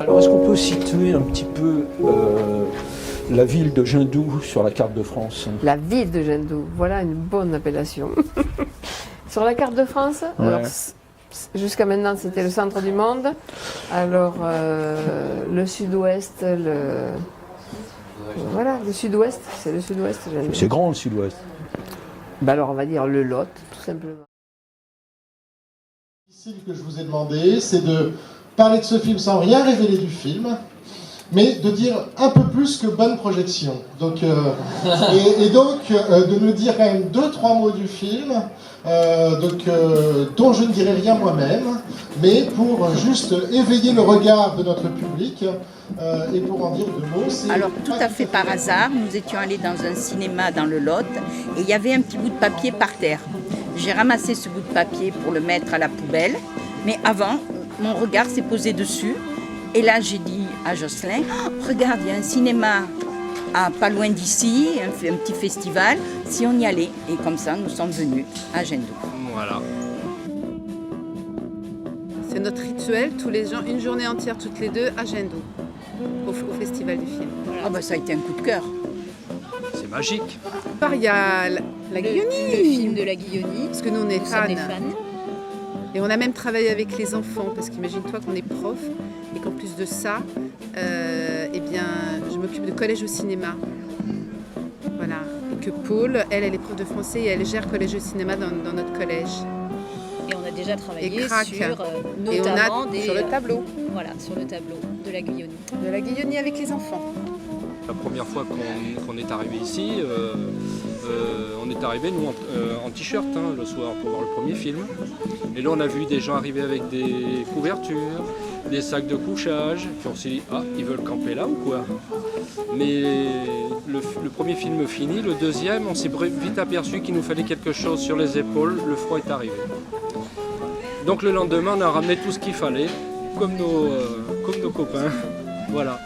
Alors, est-ce qu'on peut situer un petit peu la ville de Jindou sur la carte de France? La ville de Jindou, voilà une bonne appellation. Sur la carte de France, Ouais. alors, jusqu'à maintenant c'était le centre du monde. Alors le sud-ouest, voilà, le sud-ouest, c'est le sud-ouest. Jindou. C'est grand le sud-ouest. Ben alors on va dire le Lot, tout simplement. Que je vous ai demandé, c'est de parler de ce film sans rien révéler du film, mais de dire un peu plus que bonne projection. Donc, et donc de nous dire quand même 2-3 mots du film, dont je ne dirai rien moi-même, mais pour juste éveiller le regard de notre public et pour en dire 2 mots. Alors tout à fait par hasard, nous étions allés dans un cinéma dans le Lot et il y avait un petit bout de papier par terre. J'ai ramassé ce bout de papier pour le mettre à la poubelle, mais avant, mon regard s'est posé dessus. Et là, j'ai dit à Jocelyn, oh, regarde, il y a un cinéma pas loin d'ici, un petit festival, si on y allait. Et comme ça, nous sommes venus à Jindou. Voilà. C'est notre rituel, tous les gens, une journée entière toutes les deux à Jindou, au festival du film. Ah ben, ça a été un coup de cœur. C'est magique. Il y a la Guillonie. Le film de la Guillonie. Parce que nous, on est Nous fans. sommes des fans. Et on a même travaillé avec les enfants, parce qu'imagine-toi qu'on est prof, et qu'en plus de ça, eh bien, je m'occupe de collège au cinéma. Voilà. Et que Paul, elle est prof de français et elle gère collège au cinéma dans notre collège. Et on a déjà travaillé Et crac. sur Et on notamment a sur le tableau voilà, sur le tableau de la Guillonie. de la Guillonie avec les enfants. La première fois qu'on est arrivé ici, on est arrivé nous en t-shirt le soir pour voir le premier film. Et là on a vu des gens arriver avec des couvertures, des sacs de couchage. Puis on s'est dit, ah, ils veulent camper là ou quoi? Mais le premier film fini, le deuxième, on s'est vite aperçu qu'il nous fallait quelque chose sur les épaules, le froid est arrivé. Donc le lendemain on a ramené tout ce qu'il fallait, comme nos copains. Voilà.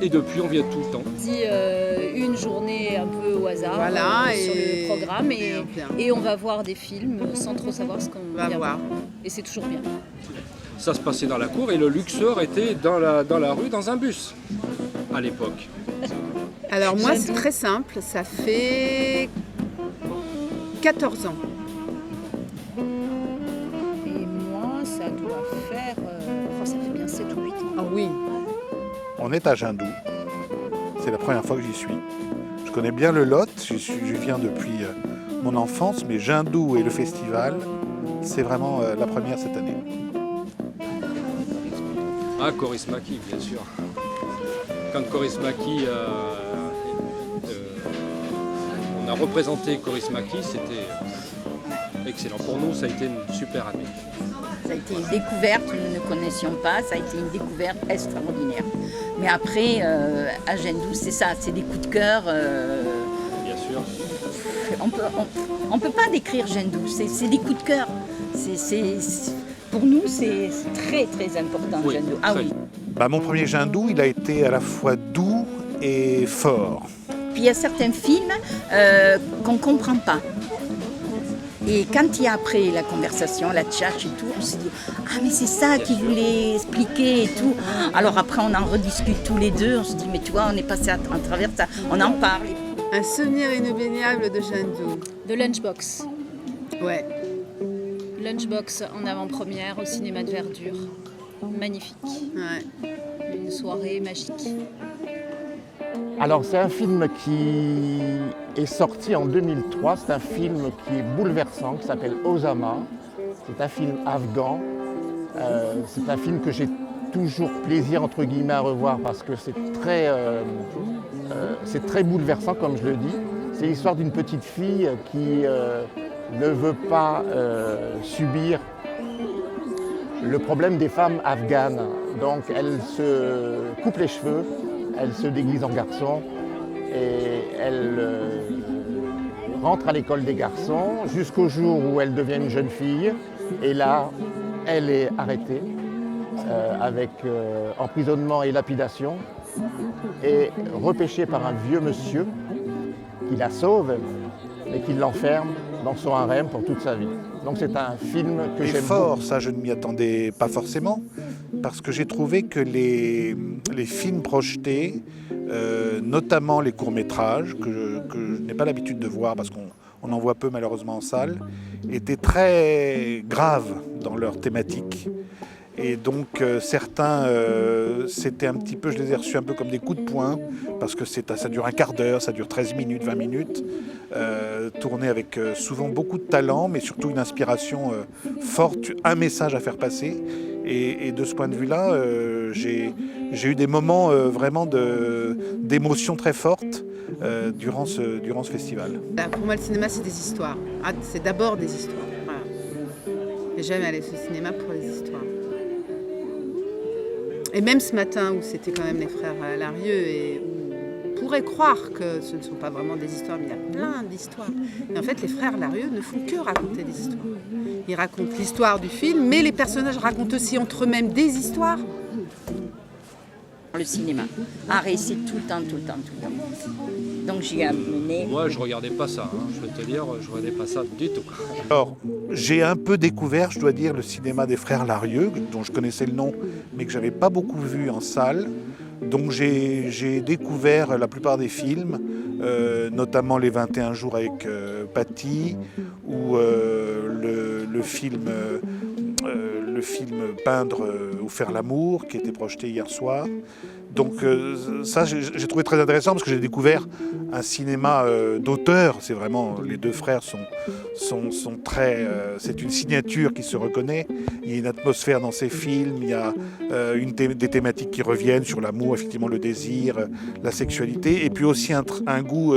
Et depuis, on vient tout le temps. Dit une journée un peu au hasard Voilà, sur et- le programme et et on va voir des films sans trop savoir ce qu'on On va voir. Et c'est toujours bien. Ça se passait dans la cour et le luxeur était dans la rue, dans un bus, à l'époque. Alors moi, c'est très simple, ça fait 14 ans. Et moi, ça doit faire... ça fait bien 7 ou 8 ans. Ah oui. On est à Jindou. C'est la première fois que j'y suis. Je connais bien le Lot, je viens depuis mon enfance, mais Jindou et le festival, c'est vraiment la première cette année. Ah, Coris Maki, bien sûr. Quand Coris Maki, on a représenté Coris Maki, c'était excellent. Pour nous, ça a été une super année. Ça a été une découverte, nous ne connaissions pas, ça a été une découverte extraordinaire. Mais après, à Jindou, c'est ça, c'est des coups de cœur. Bien sûr. On peut pas décrire Jindou, c'est des coups de cœur. Pour nous, c'est très très important, Oui, Jindou. Ah très. oui. Mon premier Jindou, il a été à la fois doux et fort. Puis il y a certains films qu'on ne comprend pas. Et quand il y a après la conversation, la tchatch et tout, on se dit « Ah mais c'est ça qu'il voulait expliquer et tout ». Alors après on en rediscute tous les deux, on se dit « Mais tu vois, on est passé à travers ça, on en parle ». Un souvenir inoubliable de Jindou. De Lunchbox. Ouais. Lunchbox en avant-première au cinéma de Verdure. Magnifique. Ouais. Une soirée magique. Alors c'est un film qui est sorti en 2003, c'est un film qui est bouleversant, qui s'appelle Osama. C'est un film afghan. C'est un film que j'ai toujours plaisir entre guillemets à revoir parce que c'est très bouleversant comme je le dis. C'est l'histoire d'une petite fille qui ne veut pas subir le problème des femmes afghanes. Donc elle se coupe les cheveux, elle se déguise en garçon et elle rentre à l'école des garçons jusqu'au jour où elle devient une jeune fille. Et là, elle est arrêtée avec emprisonnement et lapidation et repêchée par un vieux monsieur qui la sauve mais qui l'enferme dans son harem pour toute sa vie. Donc c'est un film que Et j'aime fort, beaucoup. ça je ne m'y attendais pas forcément, parce que j'ai trouvé que les films projetés, notamment les courts-métrages, que je n'ai pas l'habitude de voir parce qu'on en voit peu malheureusement en salle, étaient très graves dans leur thématique. Et donc certains, c'était un petit peu, je les ai reçus un peu comme des coups de poing, parce que ça dure un quart d'heure, ça dure 13 minutes, 20 minutes, tourné avec souvent beaucoup de talent, mais surtout une inspiration forte, un message à faire passer. Et de ce point de vue-là, j'ai eu des moments vraiment d'émotions très fortes durant ce festival. Pour moi, le cinéma, c'est des histoires. Ah, c'est d'abord des histoires. Voilà. Et j'aime aller au cinéma pour les histoires. Et même ce matin, où c'était quand même les frères Larieux, et où on pourrait croire que ce ne sont pas vraiment des histoires, mais il y a plein d'histoires. Mais en fait, les frères Larieux ne font que raconter des histoires. Ils racontent l'histoire du film, mais les personnages racontent aussi entre eux-mêmes des histoires. Le cinéma. Art et essai tout le temps, tout le temps, tout le temps. Donc j'y ai amené. Moi, je regardais pas ça, hein. Je vais te dire, je regardais pas ça du tout. Alors, j'ai un peu découvert, je dois dire, le cinéma des frères Larieux, dont je connaissais le nom, mais que j'avais pas beaucoup vu en salle. Donc j'ai découvert la plupart des films, notamment Les 21 jours avec Paty, ou le film Peindre ou faire l'amour, qui était projeté hier soir. Donc ça, j'ai trouvé très intéressant parce que j'ai découvert un cinéma d'auteur. C'est vraiment, les deux frères sont très... c'est une signature qui se reconnaît. Il y a une atmosphère dans ces films, il y a des thématiques qui reviennent sur l'amour, effectivement le désir, la sexualité, et puis aussi un goût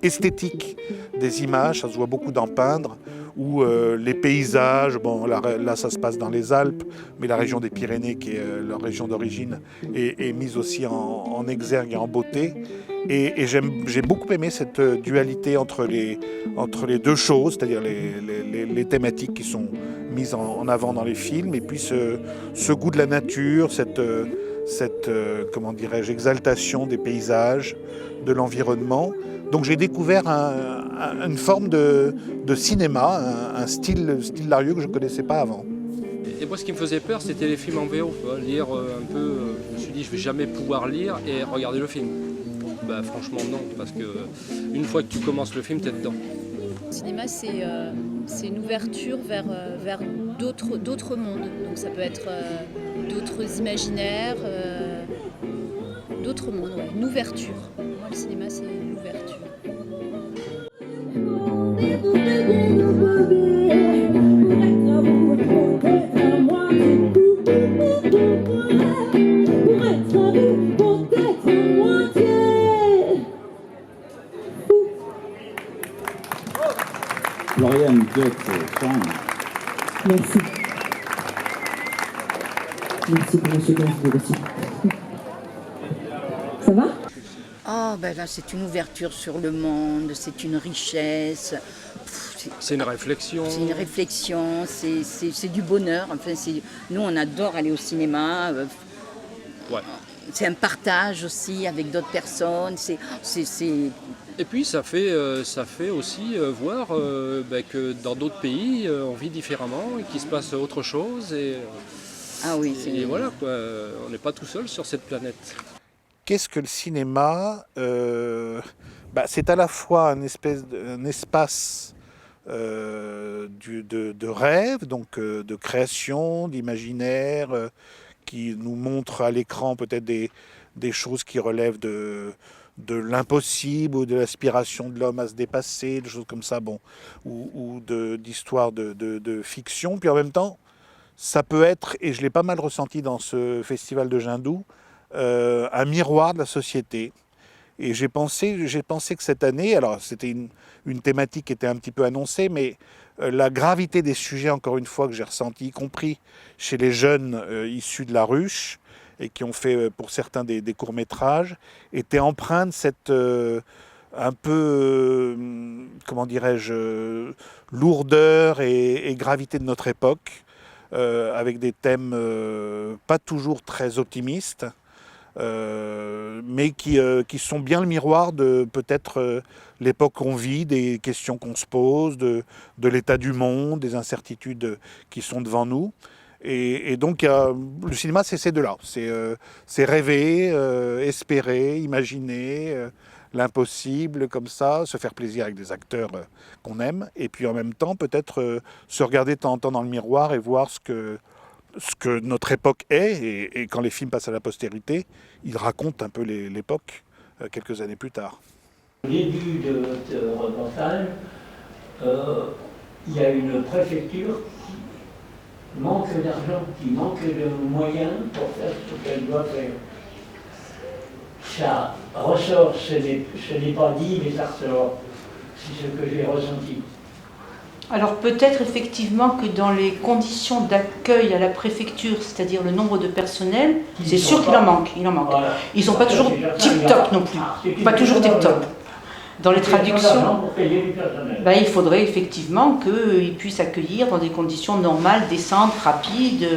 esthétique des images. Ça se voit beaucoup dans Peindre, où les paysages, bon là ça se passe dans les Alpes, mais la région des Pyrénées, qui est leur région d'origine, est mise aussi en exergue et en beauté. Et j'ai beaucoup aimé cette dualité entre les deux choses, c'est-à-dire les thématiques qui sont mises en avant dans les films, et puis ce goût de la nature, cette comment dirais-je, exaltation des paysages, de l'environnement. Donc j'ai découvert une forme de cinéma, un style Larieux que je ne connaissais pas avant. Et moi, ce qui me faisait peur, c'était les films en VO. Lire un peu, je me suis dit, je vais jamais pouvoir lire et regarder le film. Bah, franchement, non, parce que une fois que tu commences le film, tu es dedans. Le cinéma, c'est une ouverture vers d'autres mondes. Donc ça peut être d'autres imaginaires, d'autres mondes, ouais. Une ouverture. Moi, le cinéma, c'est une ouverture. Florian Goethe, Merci. Merci pour ce geste aussi. Ça va? Ah, ben là, c'est une ouverture sur le monde, c'est une richesse. C'est une réflexion. C'est une réflexion, c'est du bonheur. Enfin, nous, on adore aller au cinéma. Ouais. C'est un partage aussi avec d'autres personnes. Et puis ça fait aussi voir que dans d'autres pays, on vit différemment, et qu'il se passe autre chose. Ah oui, et voilà, quoi, on n'est pas tout seul sur cette planète. Qu'est-ce que le cinéma? C'est à la fois un espace de rêve, donc de création, d'imaginaire, qui nous montre à l'écran peut-être des choses qui relèvent de l'impossible ou de l'aspiration de l'homme à se dépasser, des choses comme ça, bon, ou d'histoires de fiction. Puis en même temps, ça peut être, et je l'ai pas mal ressenti dans ce festival de Jindoux, un miroir de la société. Et j'ai pensé que cette année, alors c'était une thématique qui était un petit peu annoncée, mais la gravité des sujets, encore une fois, que j'ai ressenti, y compris chez les jeunes issus de la ruche, et qui ont fait pour certains des courts-métrages, était empreinte de cette un peu, comment dirais-je, lourdeur et gravité de notre époque, avec des thèmes pas toujours très optimistes, mais qui sont bien le miroir de peut-être l'époque qu'on vit, des questions qu'on se pose, de l'état du monde, des incertitudes qui sont devant nous. Et donc le cinéma, c'est ces deux-là. C'est rêver, espérer, imaginer l'impossible comme ça, se faire plaisir avec des acteurs qu'on aime, et puis en même temps peut-être se regarder de temps en temps dans le miroir et voir ce que notre époque est, et quand les films passent à la postérité, ils racontent un peu l'époque quelques années plus tard. Au début de votre reportage, il y a une préfecture qui manque d'argent, qui manque de moyens pour faire ce qu'elle doit faire. Ça ressort, ce n'est pas dit, mais ça ressort. C'est ce que j'ai ressenti. Alors peut-être effectivement que dans les conditions d'accueil à la préfecture, c'est-à-dire le nombre de personnel, c'est sûr qu'il en manque. Voilà. Ils ne sont pas toujours tip-top non plus. Pas toujours tip-top. Dans les traductions, il faudrait effectivement qu'ils puissent accueillir dans des conditions normales, décentes, rapides,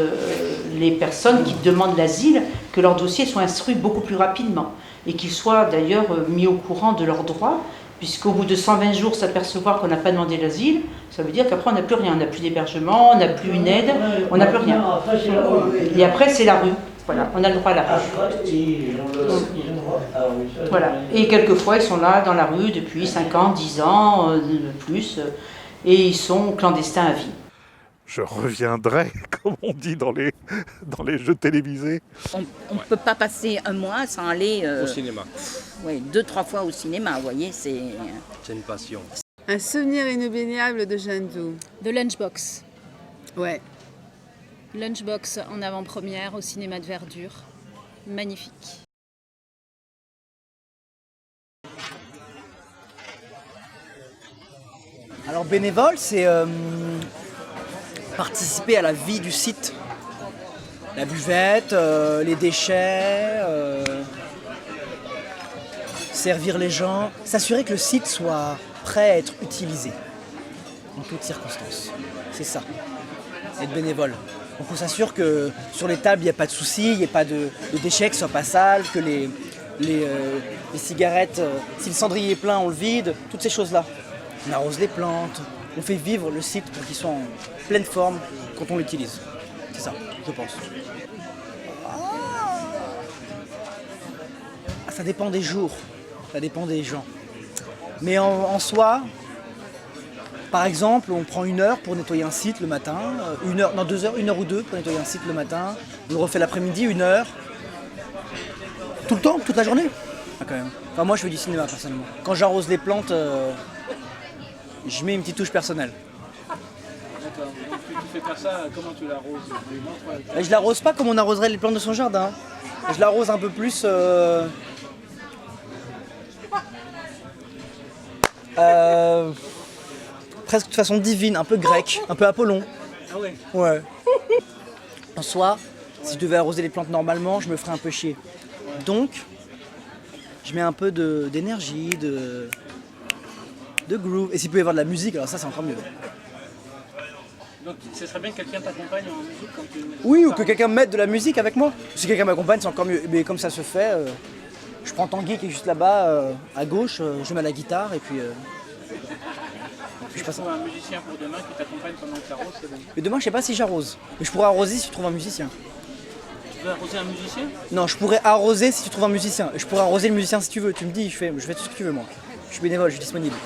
les personnes qui demandent l'asile, que leur dossier soit instruit beaucoup plus rapidement et qu'ils soient d'ailleurs mis au courant de leurs droits, puisqu'au bout de 120 jours s'apercevoir qu'on n'a pas demandé l'asile, ça veut dire qu'après on n'a plus rien, on n'a plus d'hébergement, on n'a plus une aide, on n'a plus rien. Et après c'est la rue. Voilà, on a le droit à la rue. Voilà. Et quelquefois, ils sont là dans la rue depuis 5 ans, 10 ans, plus, et ils sont clandestins à vie. Je reviendrai, comme on dit dans les jeux télévisés. On ne peut pas passer un mois sans aller au cinéma. Oui, 2-3 fois au cinéma, vous voyez, c'est une passion. Un souvenir inoubliable de Jeanne-Doux. De Lunchbox. Ouais. Lunchbox en avant-première au cinéma de Verdure. Magnifique. Alors bénévole, c'est participer à la vie du site. La buvette, les déchets, servir les gens, s'assurer que le site soit prêt à être utilisé en toutes circonstances. C'est ça, être bénévole. Donc on s'assure que sur les tables, il n'y a pas de soucis, il n'y a pas de déchets qui ne soient pas sales, que les cigarettes, si le cendrier est plein, on le vide, toutes ces choses-là. On arrose les plantes, on fait vivre le site pour qu'il soit en pleine forme quand on l'utilise. C'est ça, je pense. Ça dépend des jours, ça dépend des gens. Mais en soi, par exemple, on prend 1 heure pour nettoyer un site le matin, 1 heure, non 2 heures, 1 heure ou 2 pour nettoyer un site le matin, on le refait l'après-midi, 1 heure. Tout le temps, toute la journée. Ah, quand même. Enfin, moi je fais du cinéma personnellement. Quand j'arrose les plantes, je mets une petite touche personnelle. D'accord, donc tu fais pas ça, comment tu l'arroses? Je l'arrose pas comme on arroserait les plantes de son jardin. Je l'arrose un peu plus... presque de façon divine, un peu grecque, un peu Apollon. Ah ouais? Ouais. En soi, si je devais arroser les plantes normalement, je me ferais un peu chier. Donc, je mets un peu d'énergie, de groove. Et s'il peut y avoir de la musique, alors ça c'est encore mieux. Donc ce serait bien que quelqu'un t'accompagne en musique quand tu... Oui, ou que quelqu'un mette de la musique avec moi. Si quelqu'un m'accompagne, c'est encore mieux. Mais comme ça se fait, je prends Tanguy qui est juste là-bas, à gauche, je mets la guitare et puis je passe un musicien pour demain qui t'accompagne pendant que tu arroses, c'est bon. Mais demain, je sais pas si j'arrose. Mais je pourrais arroser si tu trouves un musicien. Tu veux arroser un musicien? Non, je pourrais arroser si tu trouves un musicien. Je pourrais arroser le musicien si tu veux. Tu me dis, je fais tout ce que tu veux, moi. Je suis bénévole, je suis disponible.